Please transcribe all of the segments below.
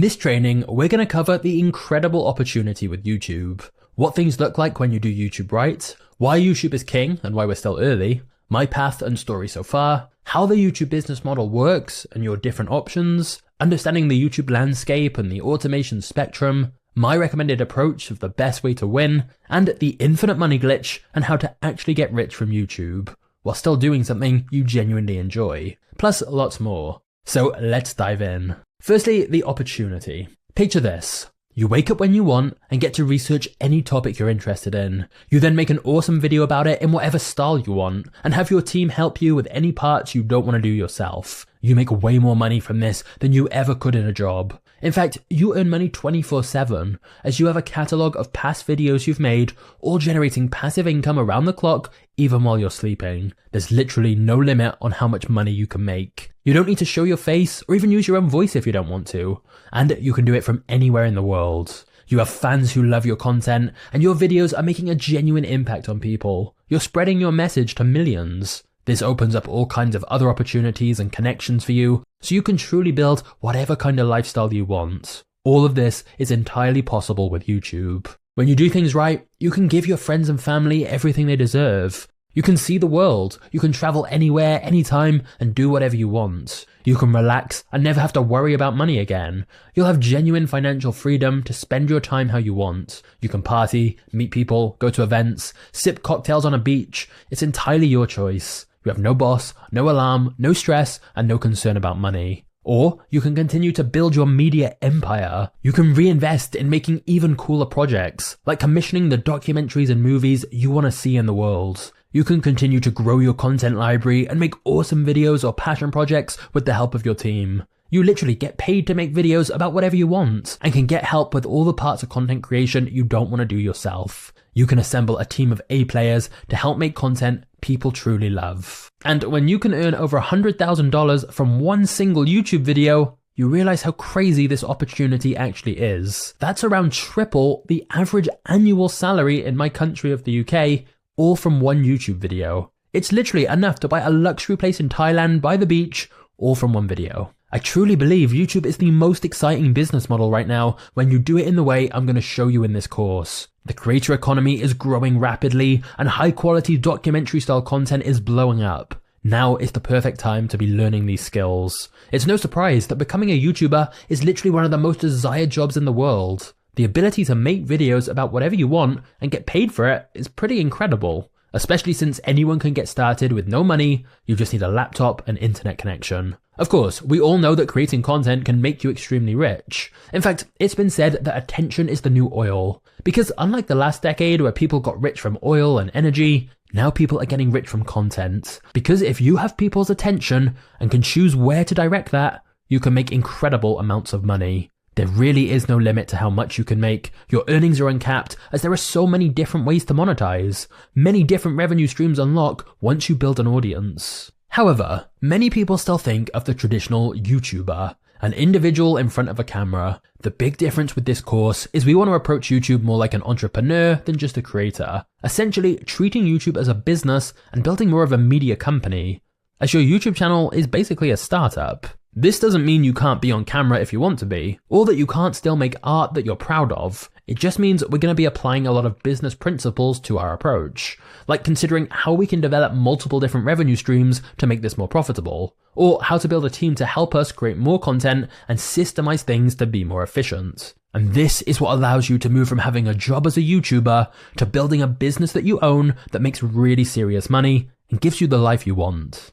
In this training, we're going to cover the incredible opportunity with YouTube, what things look like when you do YouTube right, why YouTube is king and why we're still early, my path and story so far, how the YouTube business model works and your different options, understanding the YouTube landscape and the automation spectrum, my recommended approach of the best way to win, and the infinite money glitch and how to actually get rich from YouTube, while still doing something you genuinely enjoy, plus lots more. So let's dive in. Firstly, the opportunity. Picture this. You wake up when you want and get to research any topic you're interested in. You then make an awesome video about it in whatever style you want and have your team help you with any parts you don't want to do yourself. You make way more money from this than you ever could in a job. In fact, you earn money 24/7 as you have a catalog of past videos you've made, all generating passive income around the clock, even while you're sleeping. There's literally no limit on how much money you can make. You don't need to show your face or even use your own voice if you don't want to. And you can do it from anywhere in the world. You have fans who love your content and your videos are making a genuine impact on people. You're spreading your message to millions. This opens up all kinds of other opportunities and connections for you, so you can truly build whatever kind of lifestyle you want. All of this is entirely possible with YouTube. When you do things right, you can give your friends and family everything they deserve. You can see the world, you can travel anywhere, anytime, and do whatever you want. You can relax and never have to worry about money again. You'll have genuine financial freedom to spend your time how you want. You can party, meet people, go to events, sip cocktails on a beach. It's entirely your choice. You have no boss, no alarm, no stress, and no concern about money. Or you can continue to build your media empire. You can reinvest in making even cooler projects, like commissioning the documentaries and movies you want to see in the world. You can continue to grow your content library and make awesome videos or passion projects with the help of your team. You literally get paid to make videos about whatever you want and can get help with all the parts of content creation you don't want to do yourself. You can assemble a team of A players to help make content people truly love. And when you can earn over $100,000 from one single YouTube video, you realize how crazy this opportunity actually is. That's around triple the average annual salary in my country of the UK, all from one YouTube video. It's literally enough to buy a luxury place in Thailand by the beach, all from one video. I truly believe YouTube is the most exciting business model right now when you do it in the way I'm going to show you in this course. The creator economy is growing rapidly and high quality documentary style content is blowing up. Now is the perfect time to be learning these skills. It's no surprise that becoming a YouTuber is literally one of the most desired jobs in the world. The ability to make videos about whatever you want and get paid for it is pretty incredible, especially since anyone can get started with no money. You just need a laptop and internet connection. Of course, we all know that creating content can make you extremely rich. In fact, it's been said that attention is the new oil. Because unlike the last decade where people got rich from oil and energy, now people are getting rich from content. Because if you have people's attention and can choose where to direct that, you can make incredible amounts of money. There really is no limit to how much you can make. Your earnings are uncapped as there are so many different ways to monetize. Many different revenue streams unlock once you build an audience. However, many people still think of the traditional YouTuber, an individual in front of a camera. The big difference with this course is we want to approach YouTube more like an entrepreneur than just a creator, essentially treating YouTube as a business and building more of a media company, as your YouTube channel is basically a startup. This doesn't mean you can't be on camera if you want to be, or that you can't still make art that you're proud of. It just means we're going to be applying a lot of business principles to our approach, like considering how we can develop multiple different revenue streams to make this more profitable, or how to build a team to help us create more content and systemize things to be more efficient. And this is what allows you to move from having a job as a YouTuber to building a business that you own that makes really serious money and gives you the life you want.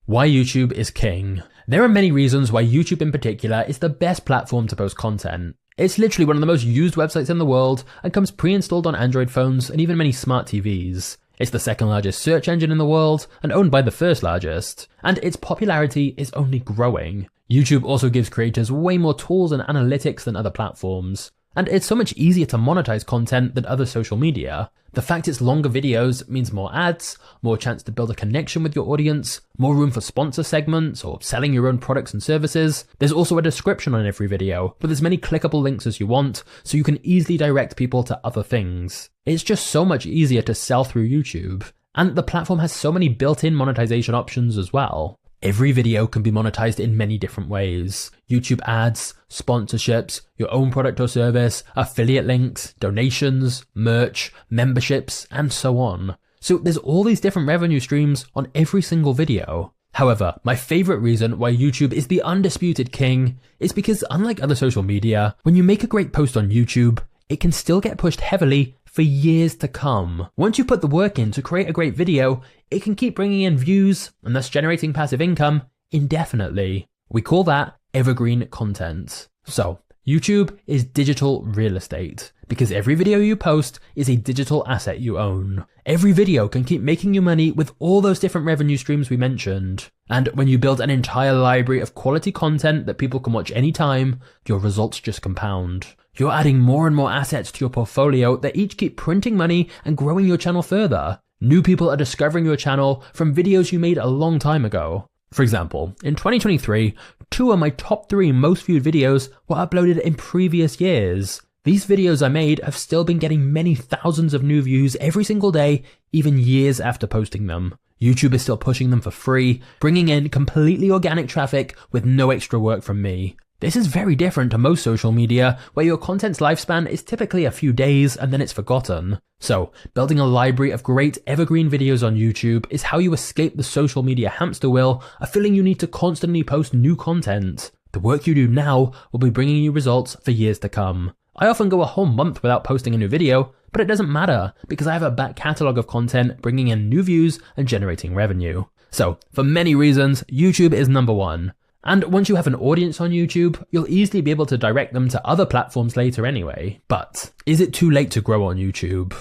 Why YouTube is king. There are many reasons why YouTube in particular is the best platform to post content. It's literally one of the most used websites in the world and comes pre-installed on Android phones and even many smart TVs. It's the second largest search engine in the world and owned by the first largest. And its popularity is only growing. YouTube also gives creators way more tools and analytics than other platforms. And it's so much easier to monetize content than other social media. The fact it's longer videos means more ads, more chance to build a connection with your audience, more room for sponsor segments or selling your own products and services. There's also a description on every video, with as many clickable links as you want, so you can easily direct people to other things. It's just so much easier to sell through YouTube. And the platform has so many built-in monetization options as well. Every video can be monetized in many different ways. YouTube ads, sponsorships, your own product or service, affiliate links, donations, merch, memberships, and so on. So there's all these different revenue streams on every single video. However, my favorite reason why YouTube is the undisputed king is because unlike other social media, when you make a great post on YouTube, it can still get pushed heavily for years to come. Once you put the work in to create a great video, it can keep bringing in views and thus generating passive income indefinitely. We call that evergreen content. So, YouTube is digital real estate because every video you post is a digital asset you own. Every video can keep making you money with all those different revenue streams we mentioned. And when you build an entire library of quality content that people can watch anytime, your results just compound. You're adding more and more assets to your portfolio that each keep printing money and growing your channel further. New people are discovering your channel from videos you made a long time ago. For example, in 2023, 2 of my top 3 most viewed videos were uploaded in previous years. These videos I made have still been getting many thousands of new views every single day, even years after posting them. YouTube is still pushing them for free, bringing in completely organic traffic with no extra work from me. This is very different to most social media, where your content's lifespan is typically a few days and then it's forgotten. So, building a library of great evergreen videos on YouTube is how you escape the social media hamster wheel of feeling you need to constantly post new content. The work you do now will be bringing you results for years to come. I often go a whole month without posting a new video, but it doesn't matter because I have a back catalogue of content bringing in new views and generating revenue. So, for many reasons, YouTube is number 1. And once you have an audience on YouTube, you'll easily be able to direct them to other platforms later anyway. But is it too late to grow on YouTube?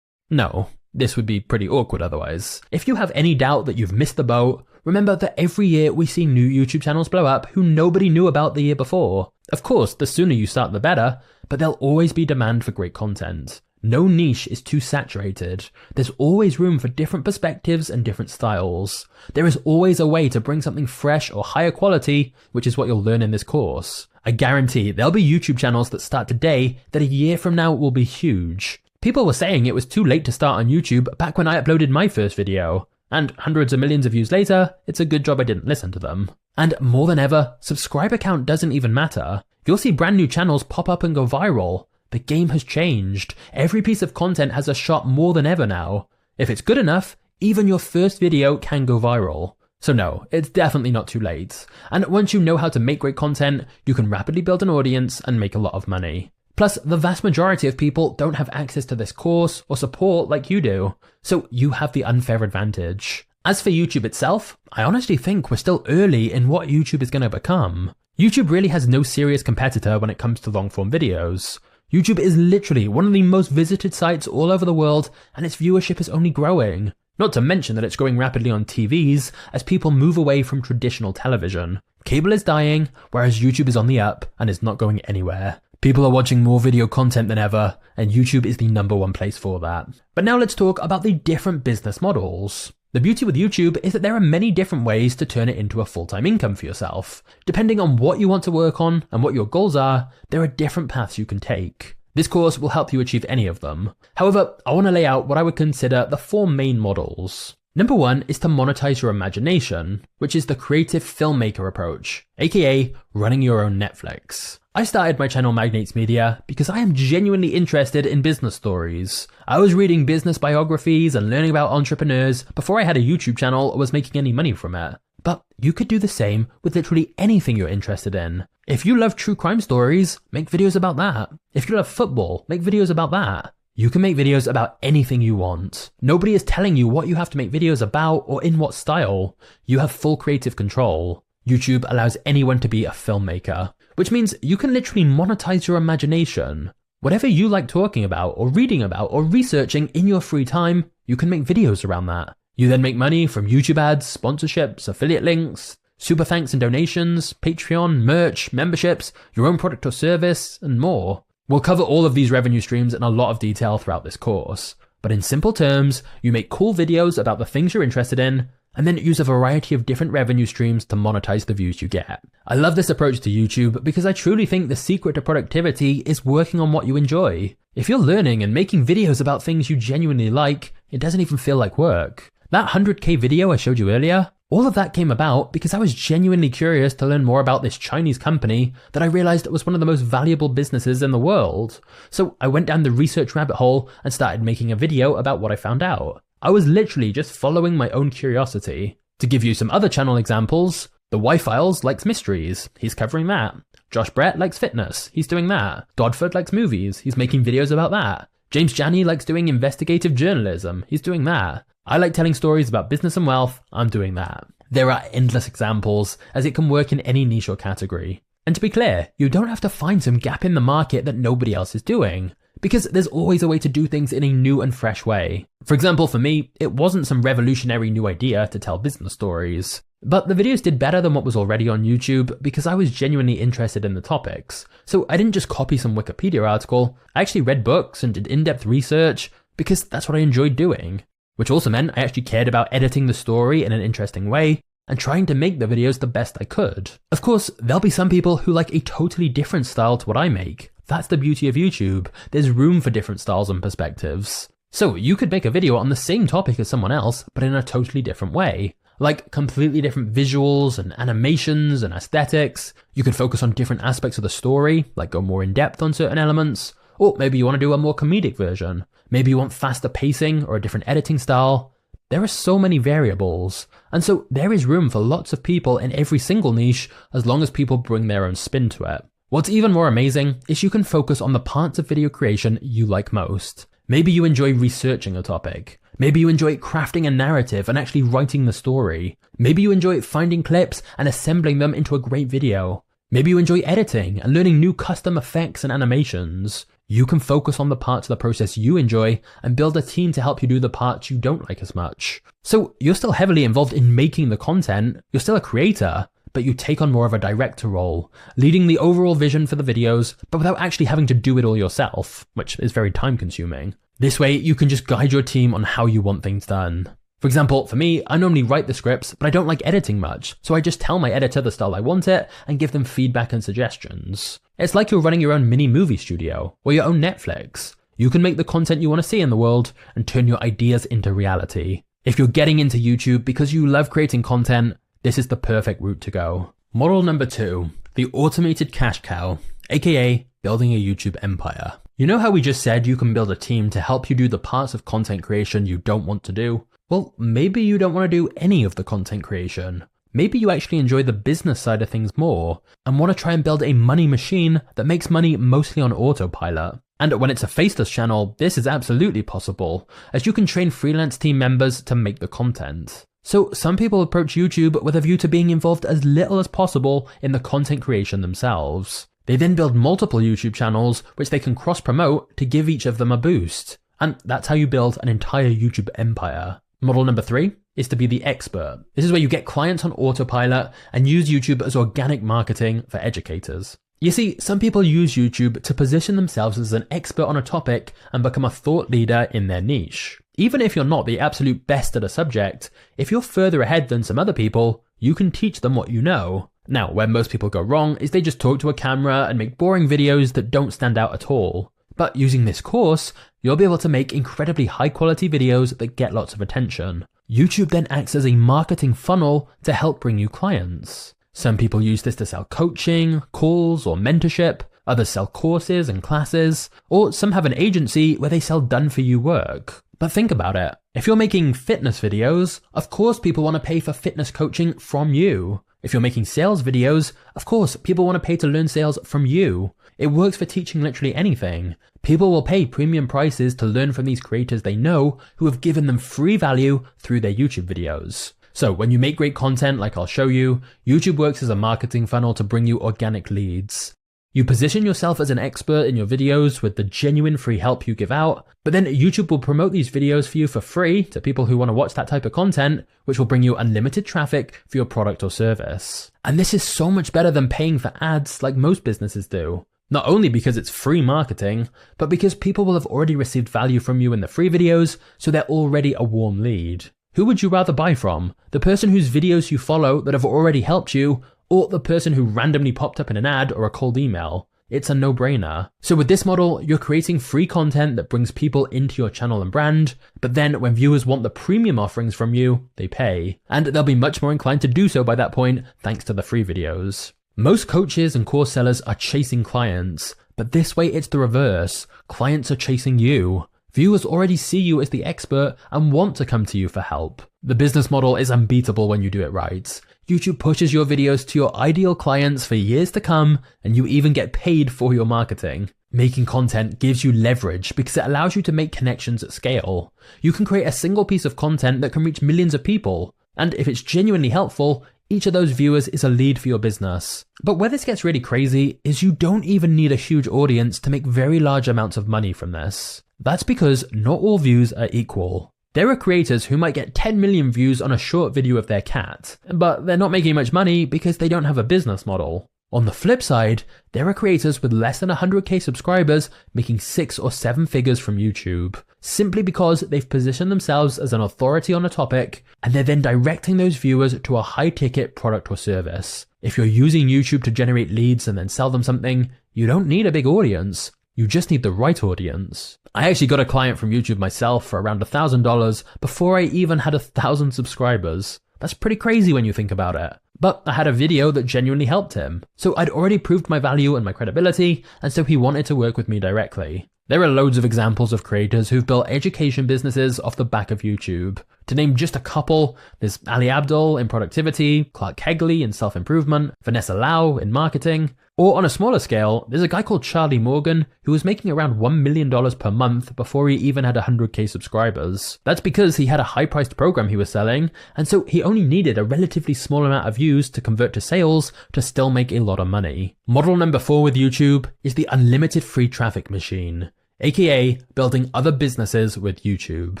No, this would be pretty awkward otherwise. If you have any doubt that you've missed the boat, remember that every year we see new YouTube channels blow up who nobody knew about the year before. Of course, the sooner you start the better, but there'll always be demand for great content. No niche is too saturated. There's always room for different perspectives and different styles. There is always a way to bring something fresh or higher quality, which is what you'll learn in this course. I guarantee there'll be YouTube channels that start today that a year from now will be huge. People were saying it was too late to start on YouTube back when I uploaded my first video. And hundreds of millions of views later, it's a good job I didn't listen to them. And more than ever, subscriber count doesn't even matter. You'll see brand new channels pop up and go viral. The game has changed. Every piece of content has a shot more than ever now. If it's good enough, even your first video can go viral. So no, it's definitely not too late. And once you know how to make great content, you can rapidly build an audience and make a lot of money. Plus, the vast majority of people don't have access to this course or support like you do, so you have the unfair advantage. As for YouTube itself, I honestly think we're still early in what YouTube is going to become. YouTube really has no serious competitor when it comes to long-form videos. YouTube is literally one of the most visited sites all over the world, and its viewership is only growing. Not to mention that it's growing rapidly on TVs as people move away from traditional television. Cable is dying, whereas YouTube is on the up and is not going anywhere. People are watching more video content than ever, and YouTube is the number 1 place for that. But now let's talk about the different business models. The beauty with YouTube is that there are many different ways to turn it into a full-time income for yourself. Depending on what you want to work on and what your goals are, there are different paths you can take. This course will help you achieve any of them. However, I want to lay out what I would consider the 4 main models. Number 1 is to monetize your imagination, which is the creative filmmaker approach, aka running your own Netflix. I started my channel Magnates Media because I am genuinely interested in business stories. I was reading business biographies and learning about entrepreneurs before I had a YouTube channel or was making any money from it. But you could do the same with literally anything you're interested in. If you love true crime stories, make videos about that. If you love football, make videos about that. You can make videos about anything you want. Nobody is telling you what you have to make videos about or in what style. You have full creative control. YouTube allows anyone to be a filmmaker, which means you can literally monetize your imagination. Whatever you like talking about or reading about or researching in your free time, you can make videos around that. You then make money from YouTube ads, sponsorships, affiliate links, super thanks and donations, Patreon, merch, memberships, your own product or service, and more. We'll cover all of these revenue streams in a lot of detail throughout this course. But in simple terms, you make cool videos about the things you're interested in, and then use a variety of different revenue streams to monetize the views you get. I love this approach to YouTube because I truly think the secret to productivity is working on what you enjoy. If you're learning and making videos about things you genuinely like, it doesn't even feel like work. That 100k video I showed you earlier, All of that came about because I was genuinely curious to learn more about this Chinese company that I realized was one of the most valuable businesses in the world. So I went down the research rabbit hole and started making a video about what I found out. I was literally just following my own curiosity. To give you some other channel examples, the Y-Files likes mysteries, he's covering that. Josh Brett likes fitness, he's doing that. Dodford likes movies, he's making videos about that. James Janney likes doing investigative journalism, he's doing that. I like telling stories about business and wealth, I'm doing that. There are endless examples, as it can work in any niche or category. And to be clear, you don't have to find some gap in the market that nobody else is doing, because there's always a way to do things in a new and fresh way. For example, for me, it wasn't some revolutionary new idea to tell business stories. But the videos did better than what was already on YouTube because I was genuinely interested in the topics. So I didn't just copy some Wikipedia article, I actually read books and did in-depth research because that's what I enjoyed doing. Which also meant I actually cared about editing the story in an interesting way and trying to make the videos the best I could. Of course, there'll be some people who like a totally different style to what I make. That's the beauty of YouTube. There's room for different styles and perspectives. So you could make a video on the same topic as someone else, but in a totally different way. Like completely different visuals and animations and aesthetics. You could focus on different aspects of the story, like go more in depth on certain elements. Or maybe you want to do a more comedic version. Maybe you want faster pacing or a different editing style. There are so many variables. And so there is room for lots of people in every single niche as long as people bring their own spin to it. What's even more amazing is you can focus on the parts of video creation you like most. Maybe you enjoy researching a topic. Maybe you enjoy crafting a narrative and actually writing the story. Maybe you enjoy finding clips and assembling them into a great video. Maybe you enjoy editing and learning new custom effects and animations. You can focus on the parts of the process you enjoy and build a team to help you do the parts you don't like as much. So you're still heavily involved in making the content, you're still a creator, but you take on more of a director role, leading the overall vision for the videos, but without actually having to do it all yourself, which is very time consuming. This way, you can just guide your team on how you want things done. For example, for me, I normally write the scripts, but I don't like editing much, so I just tell my editor the style I want it and give them feedback and suggestions. It's like you're running your own mini movie studio, or your own Netflix. You can make the content you want to see in the world and turn your ideas into reality. If you're getting into YouTube because you love creating content, this is the perfect route to go. Model number 2, the automated cash cow, aka building a YouTube empire. You know how we just said you can build a team to help you do the parts of content creation you don't want to do? Well, maybe you don't want to do any of the content creation. Maybe you actually enjoy the business side of things more and want to try and build a money machine that makes money mostly on autopilot. And when it's a faceless channel, this is absolutely possible, as you can train freelance team members to make the content. So some people approach YouTube with a view to being involved as little as possible in the content creation themselves. They then build multiple YouTube channels which they can cross-promote to give each of them a boost. And that's how you build an entire YouTube empire. Model number 3 is to be the expert. This is where you get clients on autopilot and use YouTube as organic marketing for educators. You see, some people use YouTube to position themselves as an expert on a topic and become a thought leader in their niche. Even if you're not the absolute best at a subject, if you're further ahead than some other people, you can teach them what you know. Now, where most people go wrong is they just talk to a camera and make boring videos that don't stand out at all. But using this course, you'll be able to make incredibly high quality videos that get lots of attention. YouTube then acts as a marketing funnel to help bring you clients. Some people use this to sell coaching, calls, or mentorship. Others sell courses and classes, or some have an agency where they sell done-for-you work. But think about it. If you're making fitness videos, of course people want to pay for fitness coaching from you. If you're making sales videos, of course people want to pay to learn sales from you. It works for teaching literally anything. People will pay premium prices to learn from these creators they know who have given them free value through their YouTube videos. So when you make great content like I'll show you, YouTube works as a marketing funnel to bring you organic leads. You position yourself as an expert in your videos with the genuine free help you give out, but then YouTube will promote these videos for you for free to people who want to watch that type of content, which will bring you unlimited traffic for your product or service. And this is so much better than paying for ads like most businesses do. Not only because it's free marketing, but because people will have already received value from you in the free videos, so they're already a warm lead. Who would you rather buy from? The person whose videos you follow that have already helped you, or the person who randomly popped up in an ad or a cold email? it's a no-brainer. So with this model, you're creating free content that brings people into your channel and brand, but then when viewers want the premium offerings from you, they pay. And they'll be much more inclined to do so by that point, thanks to the free videos. Most coaches and course sellers are chasing clients, but this way it's the reverse. Clients are chasing you. Viewers already see you as the expert and want to come to you for help. The business model is unbeatable when you do it right. YouTube pushes your videos to your ideal clients for years to come, and you even get paid for your marketing. Making content gives you leverage because it allows you to make connections at scale. You can create a single piece of content that can reach millions of people, and if it's genuinely helpful, each of those viewers is a lead for your business. But where this gets really crazy is you don't even need a huge audience to make very large amounts of money from this. That's because not all views are equal. There are creators who might get 10 million views on a short video of their cat, but they're not making much money because they don't have a business model. On the flip side, there are creators with less than 100k subscribers making 6 or 7 figures from YouTube, simply because they've positioned themselves as an authority on a topic, and they're then directing those viewers to a high-ticket product or service. If you're using YouTube to generate leads and then sell them something, you don't need a big audience. You just need the right audience. I actually got a client from YouTube myself for around $1,000 before I even had 1,000 subscribers. That's pretty crazy when you think about it. But I had a video that genuinely helped him. So I'd already proved my value and my credibility, and so he wanted to work with me directly. There are loads of examples of creators who've built education businesses off the back of YouTube. To name just a couple, there's Ali Abdaal in productivity, Clark Kegley in self-improvement, Vanessa Lau in marketing, or on a smaller scale, there's a guy called Charlie Morgan who was making around $1 million per month before he even had 100k subscribers. That's because he had a high-priced program he was selling, and so he only needed a relatively small amount of views to convert to sales to still make a lot of money. Model number 4 with YouTube is the unlimited free traffic machine, aka building other businesses with YouTube.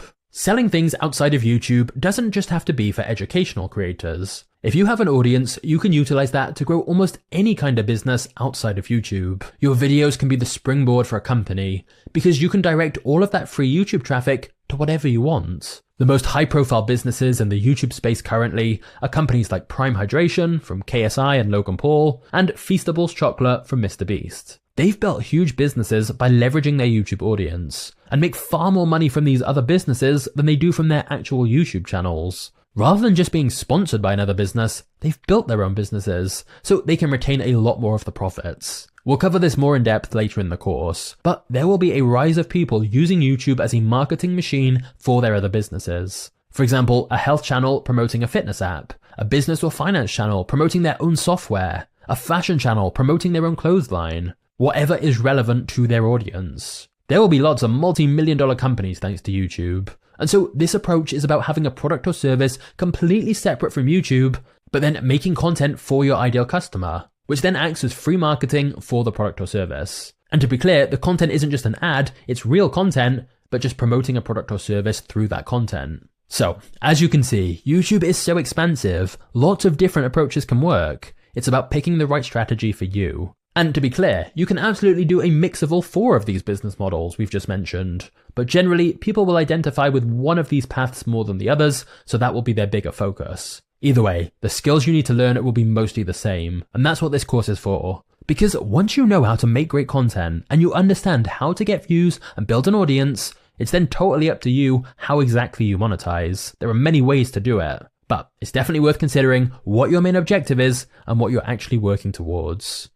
Selling things outside of YouTube doesn't just have to be for educational creators. If you have an audience, you can utilize that to grow almost any kind of business outside of YouTube. Your videos can be the springboard for a company because you can direct all of that free YouTube traffic to whatever you want. The most high-profile businesses in the YouTube space currently are companies like Prime Hydration from KSI and Logan Paul, and Feastables Chocolate from Mr. Beast. They've built huge businesses by leveraging their YouTube audience, and make far more money from these other businesses than they do from their actual YouTube channels. Rather than just being sponsored by another business, they've built their own businesses, so they can retain a lot more of the profits. We'll cover this more in depth later in the course, but there will be a rise of people using YouTube as a marketing machine for their other businesses. For example, a health channel promoting a fitness app, a business or finance channel promoting their own software, a fashion channel promoting their own clothes line, whatever is relevant to their audience. There will be lots of multi-million-dollar companies thanks to YouTube. And so this approach is about having a product or service completely separate from YouTube, but then making content for your ideal customer, which then acts as free marketing for the product or service. And to be clear, the content isn't just an ad, it's real content, but just promoting a product or service through that content. So, as you can see, YouTube is so expansive, lots of different approaches can work. It's about picking the right strategy for you. And to be clear, you can absolutely do a mix of all 4 of these business models we've just mentioned, but generally people will identify with one of these paths more than the others, so that will be their bigger focus. Either way, the skills you need to learn will be mostly the same, and that's what this course is for. Because once you know how to make great content, and you understand how to get views and build an audience, it's then totally up to you how exactly you monetize. There are many ways to do it, but it's definitely worth considering what your main objective is and what you're actually working towards.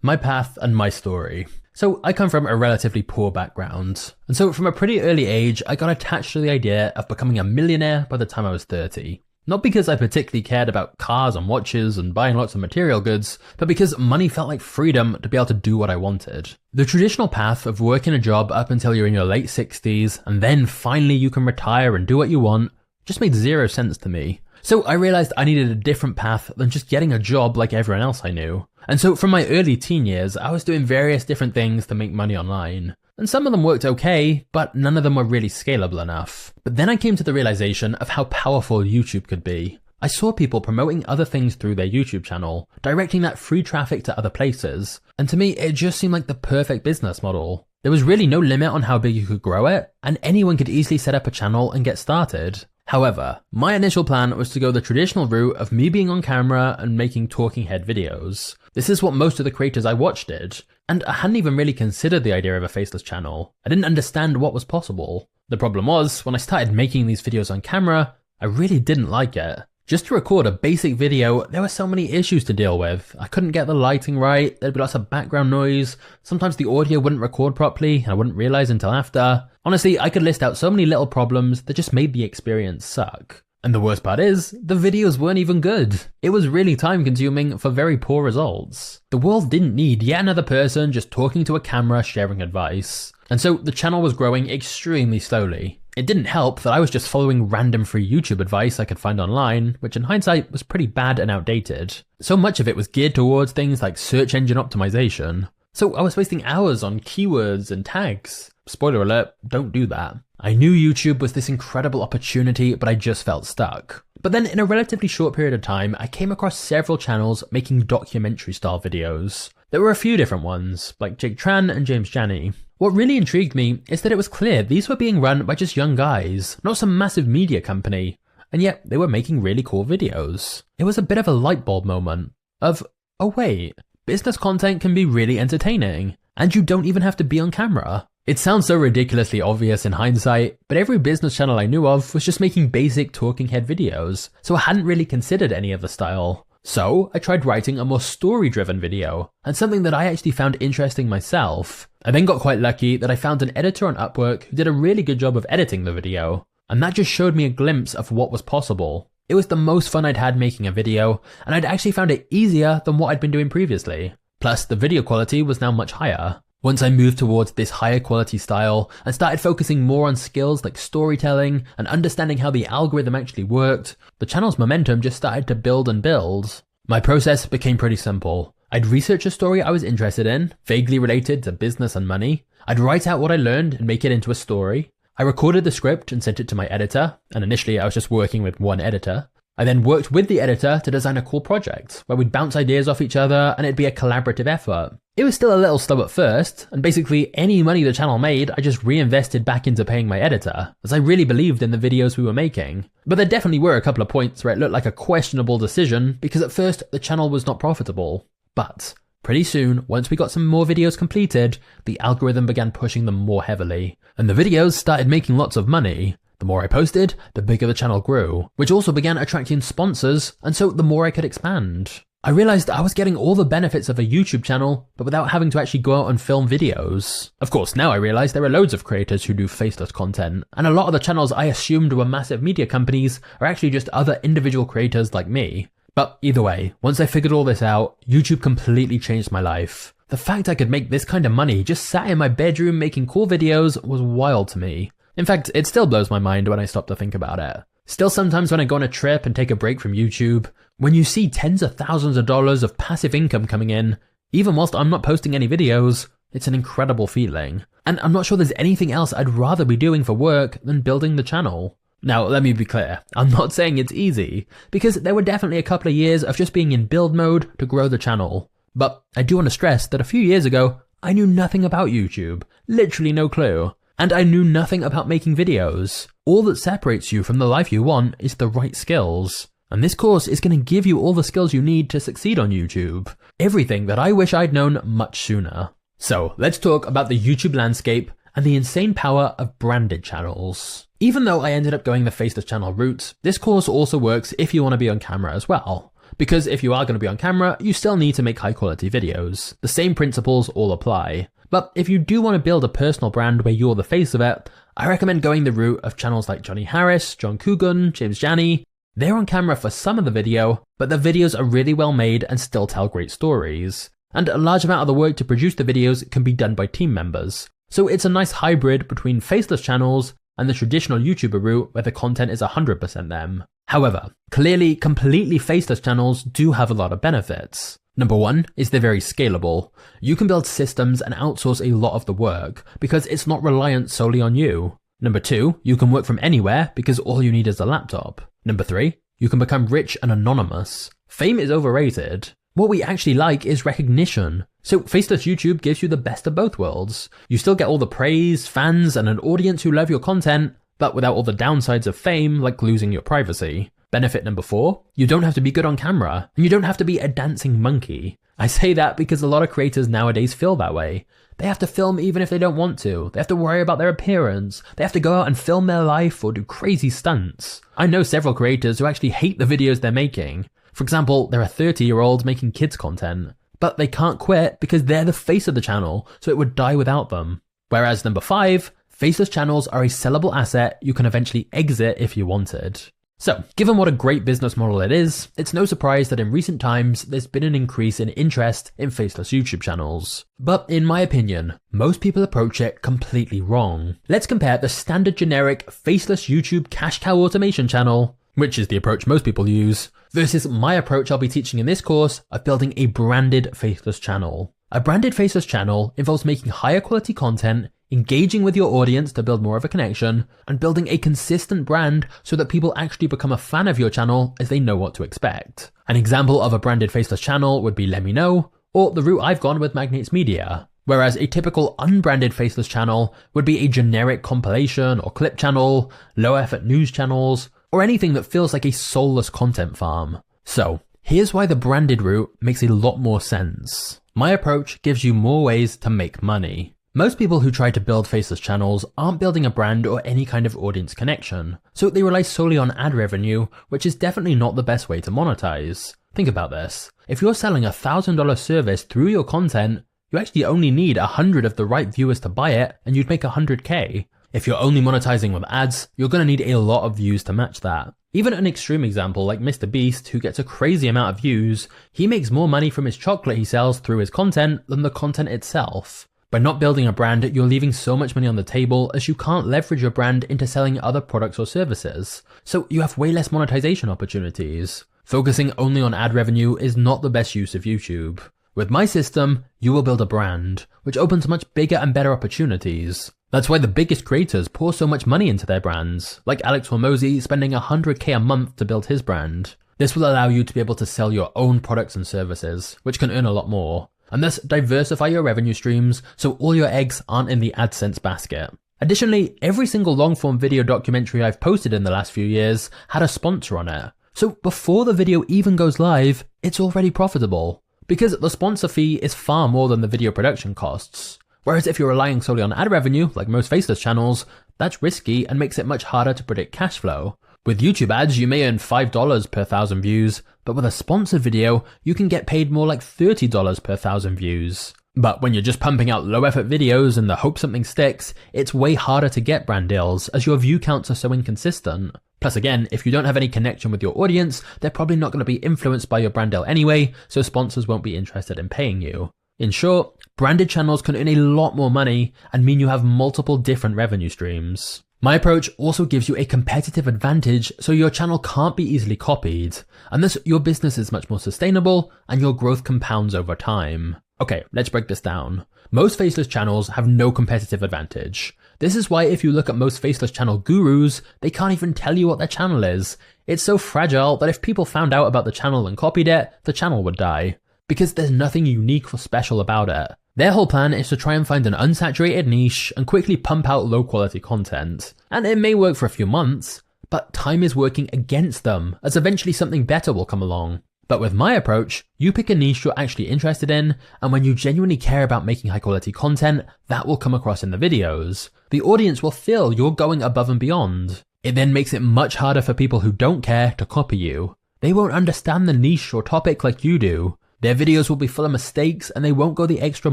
My path and my story. So I come from a relatively poor background, and so from a pretty early age I got attached to the idea of becoming a millionaire by the time I was 30. Not because I particularly cared about cars and watches and buying lots of material goods, but because money felt like freedom to be able to do what I wanted. The traditional path of working a job up until you're in your late 60s and then finally you can retire and do what you want just made zero sense to me. So I realized I needed a different path than just getting a job like everyone else I knew. And so from my early teen years, I was doing various different things to make money online. And some of them worked okay, but none of them were really scalable enough. But then I came to the realization of how powerful YouTube could be. I saw people promoting other things through their YouTube channel, directing that free traffic to other places. And to me, it just seemed like the perfect business model. There was really no limit on how big you could grow it, and anyone could easily set up a channel and get started. However, my initial plan was to go the traditional route of me being on camera and making talking head videos. This is what most of the creators I watched did, and I hadn't even really considered the idea of a faceless channel. I didn't understand what was possible. The problem was, when I started making these videos on camera, I really didn't like it. Just to record a basic video, there were so many issues to deal with. I couldn't get the lighting right, there'd be lots of background noise, sometimes the audio wouldn't record properly and I wouldn't realize until after. Honestly, I could list out so many little problems that just made the experience suck. And the worst part is, the videos weren't even good. It was really time consuming for very poor results. The world didn't need yet another person just talking to a camera sharing advice. And so the channel was growing extremely slowly. It didn't help that I was just following random free YouTube advice I could find online, which in hindsight was pretty bad and outdated. So much of it was geared towards things like search engine optimization. So I was wasting hours on keywords and tags. Spoiler alert, don't do that. I knew YouTube was this incredible opportunity, but I just felt stuck. But then in a relatively short period of time, I came across several channels making documentary style videos. There were a few different ones, like Jake Tran and James Janney. What really intrigued me is that it was clear these were being run by just young guys, not some massive media company, and yet they were making really cool videos. It was a bit of a light bulb moment of, oh wait, business content can be really entertaining, and you don't even have to be on camera. It sounds so ridiculously obvious in hindsight, but every business channel I knew of was just making basic talking head videos, so I hadn't really considered any other style. So I tried writing a more story-driven video, and something that I actually found interesting myself. I then got quite lucky that I found an editor on Upwork who did a really good job of editing the video, and that just showed me a glimpse of what was possible. It was the most fun I'd had making a video, and I'd actually found it easier than what I'd been doing previously. Plus, the video quality was now much higher. Once I moved towards this higher quality style and started focusing more on skills like storytelling and understanding how the algorithm actually worked, the channel's momentum just started to build and build. My process became pretty simple. I'd research a story I was interested in, vaguely related to business and money. I'd write out what I learned and make it into a story. I recorded the script and sent it to my editor, and initially I was just working with one editor. I then worked with the editor to design a cool project, where we'd bounce ideas off each other and it'd be a collaborative effort. It was still a little slow at first, and basically any money the channel made I just reinvested back into paying my editor, as I really believed in the videos we were making. But there definitely were a couple of points where it looked like a questionable decision, because at first the channel was not profitable. But pretty soon, once we got some more videos completed, the algorithm began pushing them more heavily, and the videos started making lots of money. The more I posted, the bigger the channel grew, which also began attracting sponsors, and so the more I could expand. I realized I was getting all the benefits of a YouTube channel, but without having to actually go out and film videos. Of course, now I realize there are loads of creators who do faceless content, and a lot of the channels I assumed were massive media companies are actually just other individual creators like me. But either way, once I figured all this out, YouTube completely changed my life. The fact I could make this kind of money just sat in my bedroom making cool videos was wild to me. In fact, it still blows my mind when I stop to think about it. Still sometimes when I go on a trip and take a break from YouTube, when you see tens of thousands of dollars of passive income coming in, even whilst I'm not posting any videos, it's an incredible feeling. And I'm not sure there's anything else I'd rather be doing for work than building the channel. Now, let me be clear, I'm not saying it's easy, because there were definitely a couple of years of just being in build mode to grow the channel. But I do want to stress that a few years ago, I knew nothing about YouTube, literally no clue. And I knew nothing about making videos. All that separates you from the life you want is the right skills. And this course is going to give you all the skills you need to succeed on YouTube. Everything that I wish I'd known much sooner. So let's talk about the YouTube landscape and the insane power of branded channels. Even though I ended up going the faceless channel route, this course also works if you want to be on camera as well. Because if you are going to be on camera, you still need to make high quality videos. The same principles all apply. But if you do want to build a personal brand where you're the face of it, I recommend going the route of channels like Johnny Harris, John Coogan, James Janney. They're on camera for some of the video, but the videos are really well made and still tell great stories. And a large amount of the work to produce the videos can be done by team members. So it's a nice hybrid between faceless channels and the traditional YouTuber route where the content is 100% them. However, clearly completely faceless channels do have a lot of benefits. Number one is they're very scalable. You can build systems and outsource a lot of the work because it's not reliant solely on you. Number two, you can work from anywhere because all you need is a laptop. Number three, you can become rich and anonymous. Fame is overrated. What we actually like is recognition. So faceless YouTube gives you the best of both worlds. You still get all the praise, fans, and an audience who love your content, but without all the downsides of fame like losing your privacy. Benefit number 4, you don't have to be good on camera, and you don't have to be a dancing monkey. I say that because a lot of creators nowadays feel that way. They have to film even if they don't want to. They have to worry about their appearance. They have to go out and film their life or do crazy stunts. I know several creators who actually hate the videos they're making. For example, they're a 30-year-old making kids content, but they can't quit because they're the face of the channel, so it would die without them. Whereas number 5, faceless channels are a sellable asset you can eventually exit if you wanted. So, given what a great business model it is, it's no surprise that in recent times there's been an increase in interest in faceless YouTube channels. But in my opinion, most people approach it completely wrong. Let's compare the standard generic faceless YouTube cash cow automation channel, which is the approach most people use, versus my approach I'll be teaching in this course of building a branded faceless channel. A branded faceless channel involves making higher quality content, engaging with your audience to build more of a connection, and building a consistent brand so that people actually become a fan of your channel as they know what to expect. An example of a branded faceless channel would be Let Me Know, or the route I've gone with Magnates Media. Whereas a typical unbranded faceless channel would be a generic compilation or clip channel, low effort news channels, or anything that feels like a soulless content farm. So, here's why the branded route makes a lot more sense. My approach gives you more ways to make money. Most people who try to build faceless channels aren't building a brand or any kind of audience connection, so they rely solely on ad revenue, which is definitely not the best way to monetize. Think about this. If you're selling a $1,000 service through your content, you actually only need 100 of the right viewers to buy it and you'd make 100K. If you're only monetizing with ads, you're going to need a lot of views to match that. Even an extreme example like Mr. Beast, who gets a crazy amount of views, he makes more money from his chocolate he sells through his content than the content itself. By not building a brand, you're leaving so much money on the table as you can't leverage your brand into selling other products or services. So you have way less monetization opportunities. Focusing only on ad revenue is not the best use of YouTube. With my system, you will build a brand, which opens much bigger and better opportunities. That's why the biggest creators pour so much money into their brands, like Alex Hormozy spending 100K a month to build his brand. This will allow you to be able to sell your own products and services, which can earn a lot more, and thus diversify your revenue streams so all your eggs aren't in the AdSense basket. Additionally, every single long-form video documentary I've posted in the last few years had a sponsor on it. So before the video even goes live, it's already profitable, because the sponsor fee is far more than the video production costs. Whereas if you're relying solely on ad revenue, like most faceless channels, that's risky and makes it much harder to predict cash flow. With YouTube ads, you may earn $5 per 1,000 views, but with a sponsored video, you can get paid more like $30 per 1,000 views. But when you're just pumping out low effort videos in the hope something sticks, it's way harder to get brand deals as your view counts are so inconsistent. Plus again, if you don't have any connection with your audience, they're probably not going to be influenced by your brand deal anyway, so sponsors won't be interested in paying you. In short, branded channels can earn a lot more money and mean you have multiple different revenue streams. My approach also gives you a competitive advantage so your channel can't be easily copied, and thus your business is much more sustainable and your growth compounds over time. Okay, let's break this down. Most faceless channels have no competitive advantage. This is why if you look at most faceless channel gurus, they can't even tell you what their channel is. It's so fragile that if people found out about the channel and copied it, the channel would die, because there's nothing unique or special about it. Their whole plan is to try and find an unsaturated niche and quickly pump out low quality content. And it may work for a few months, but time is working against them, as eventually something better will come along. But with my approach, you pick a niche you're actually interested in, and when you genuinely care about making high quality content, that will come across in the videos. The audience will feel you're going above and beyond. It then makes it much harder for people who don't care to copy you. They won't understand the niche or topic like you do. Their videos will be full of mistakes and they won't go the extra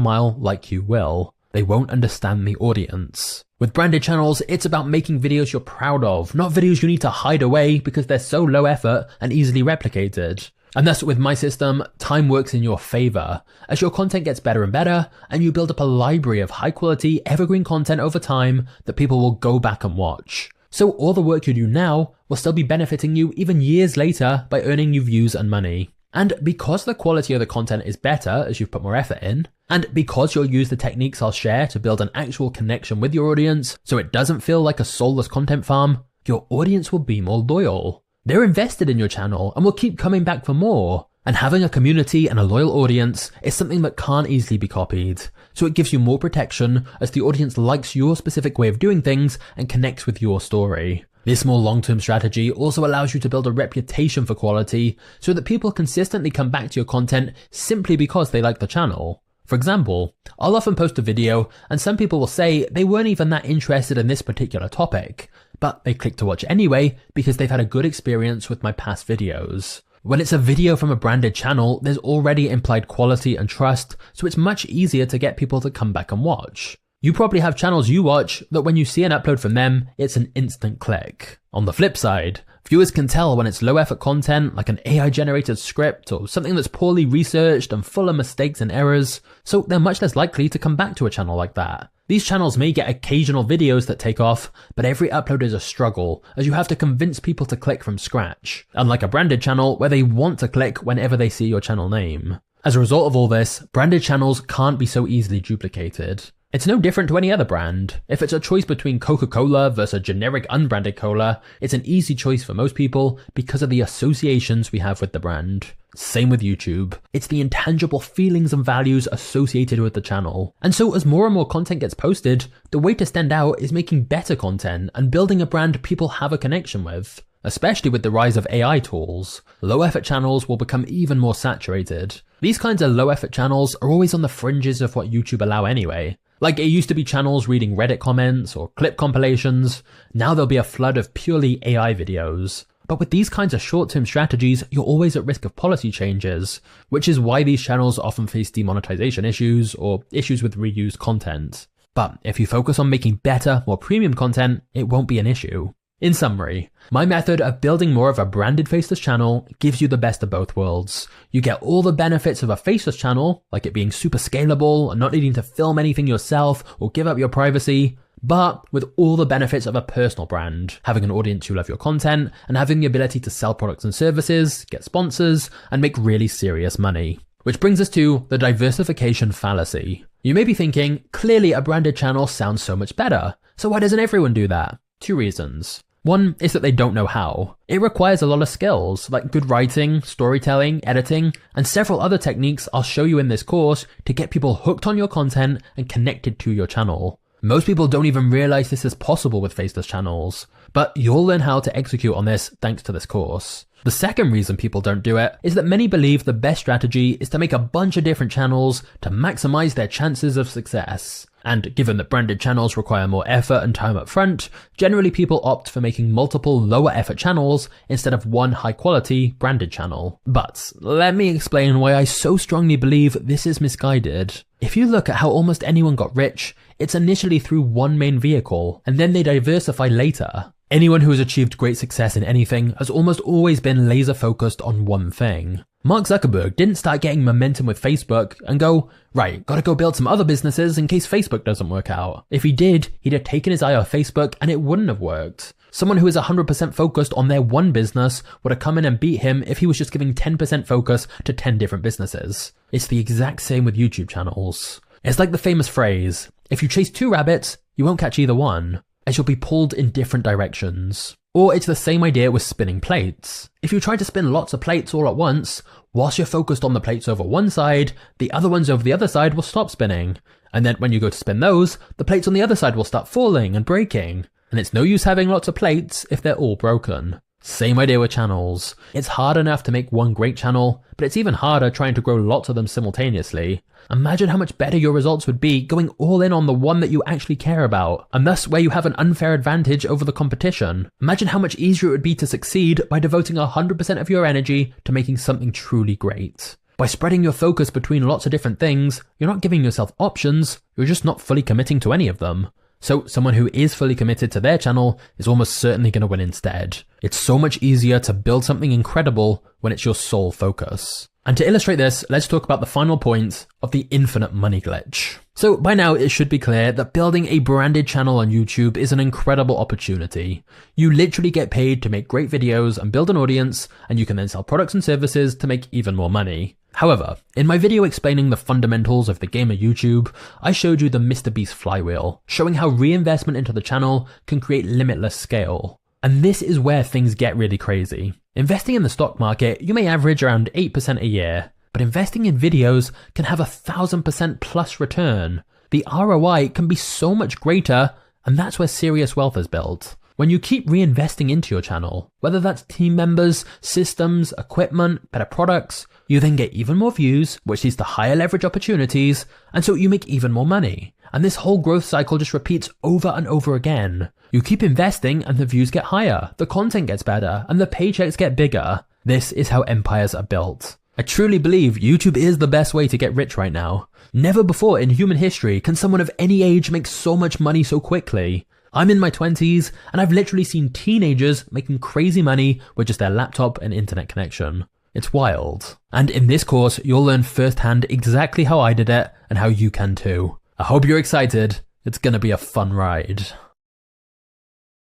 mile like you will. They won't understand the audience. With branded channels, it's about making videos you're proud of, not videos you need to hide away because they're so low effort and easily replicated. And thus with my system, time works in your favor as your content gets better and better and you build up a library of high quality evergreen content over time that people will go back and watch. So all the work you do now will still be benefiting you even years later by earning you views and money. And because the quality of the content is better as you've put more effort in, and because you'll use the techniques I'll share to build an actual connection with your audience so it doesn't feel like a soulless content farm, your audience will be more loyal. They're invested in your channel and will keep coming back for more. And having a community and a loyal audience is something that can't easily be copied. So it gives you more protection as the audience likes your specific way of doing things and connects with your story. This more long-term strategy also allows you to build a reputation for quality so that people consistently come back to your content simply because they like the channel. For example, I'll often post a video and some people will say they weren't even that interested in this particular topic, but they click to watch anyway because they've had a good experience with my past videos. When it's a video from a branded channel, there's already implied quality and trust, so it's much easier to get people to come back and watch. You probably have channels you watch that when you see an upload from them, it's an instant click. On the flip side, viewers can tell when it's low effort content like an AI generated script or something that's poorly researched and full of mistakes and errors, so they're much less likely to come back to a channel like that. These channels may get occasional videos that take off, but every upload is a struggle as you have to convince people to click from scratch, unlike a branded channel where they want to click whenever they see your channel name. As a result of all this, branded channels can't be so easily duplicated. It's no different to any other brand. If it's a choice between Coca-Cola versus a generic unbranded cola, it's an easy choice for most people because of the associations we have with the brand. Same with YouTube. It's the intangible feelings and values associated with the channel. And so as more and more content gets posted, the way to stand out is making better content and building a brand people have a connection with. Especially with the rise of AI tools, low effort channels will become even more saturated. These kinds of low effort channels are always on the fringes of what YouTube allow anyway. Like it used to be channels reading Reddit comments or clip compilations, now there'll be a flood of purely AI videos. But with these kinds of short-term strategies, you're always at risk of policy changes, which is why these channels often face demonetization issues or issues with reused content. But if you focus on making better, more premium content, it won't be an issue. In summary, my method of building more of a branded faceless channel gives you the best of both worlds. You get all the benefits of a faceless channel, like it being super scalable and not needing to film anything yourself or give up your privacy, but with all the benefits of a personal brand, having an audience who love your content and having the ability to sell products and services, get sponsors, and make really serious money. Which brings us to the diversification fallacy. You may be thinking, clearly a branded channel sounds so much better, so why doesn't everyone do that? 2 reasons. One is that they don't know how. It requires a lot of skills, like good writing, storytelling, editing, and several other techniques I'll show you in this course to get people hooked on your content and connected to your channel. Most people don't even realize this is possible with faceless channels, but you'll learn how to execute on this thanks to this course. The second reason people don't do it is that many believe the best strategy is to make a bunch of different channels to maximize their chances of success. And given that branded channels require more effort and time up front, generally people opt for making multiple lower effort channels instead of one high quality branded channel. But let me explain why I so strongly believe this is misguided. If you look at how almost anyone got rich, it's initially through one main vehicle, and then they diversify later. Anyone who has achieved great success in anything has almost always been laser focused on one thing. Mark Zuckerberg didn't start getting momentum with Facebook and go, right, gotta go build some other businesses in case Facebook doesn't work out. If he did, he'd have taken his eye off Facebook and it wouldn't have worked. Someone who is 100% focused on their one business would have come in and beat him if he was just giving 10% focus to 10 different businesses. It's the exact same with YouTube channels. It's like the famous phrase, if you chase 2 rabbits, you won't catch either one, as you'll be pulled in different directions. Or it's the same idea with spinning plates. If you try to spin lots of plates all at once, whilst you're focused on the plates over one side, the other ones over the other side will stop spinning. And then when you go to spin those, the plates on the other side will start falling and breaking. And it's no use having lots of plates if they're all broken. Same idea with channels. It's hard enough to make one great channel, but it's even harder trying to grow lots of them simultaneously. Imagine how much better your results would be going all in on the one that you actually care about, and thus where you have an unfair advantage over the competition. Imagine how much easier it would be to succeed by devoting 100% of your energy to making something truly great. By spreading your focus between lots of different things, you're not giving yourself options, you're just not fully committing to any of them. So someone who is fully committed to their channel is almost certainly going to win instead. It's so much easier to build something incredible when it's your sole focus. And to illustrate this, let's talk about the final point of the infinite money glitch. So by now it should be clear that building a branded channel on YouTube is an incredible opportunity. You literally get paid to make great videos and build an audience, and you can then sell products and services to make even more money. However, in my video explaining the fundamentals of the game of YouTube, I showed you the MrBeast flywheel, showing how reinvestment into the channel can create limitless scale. And this is where things get really crazy. Investing in the stock market, you may average around 8% a year, but investing in videos can have 1,000% plus return. The ROI can be so much greater, and that's where serious wealth is built. When you keep reinvesting into your channel, whether that's team members, systems, equipment, better products, you then get even more views, which leads to higher leverage opportunities, and so you make even more money. And this whole growth cycle just repeats over and over again. You keep investing and the views get higher, the content gets better, and the paychecks get bigger. This is how empires are built. I truly believe YouTube is the best way to get rich right now. Never before in human history can someone of any age make so much money so quickly. I'm in my 20s, and I've literally seen teenagers making crazy money with just their laptop and internet connection. It's wild. And in this course, you'll learn firsthand exactly how I did it and how you can too. I hope you're excited. It's gonna be a fun ride.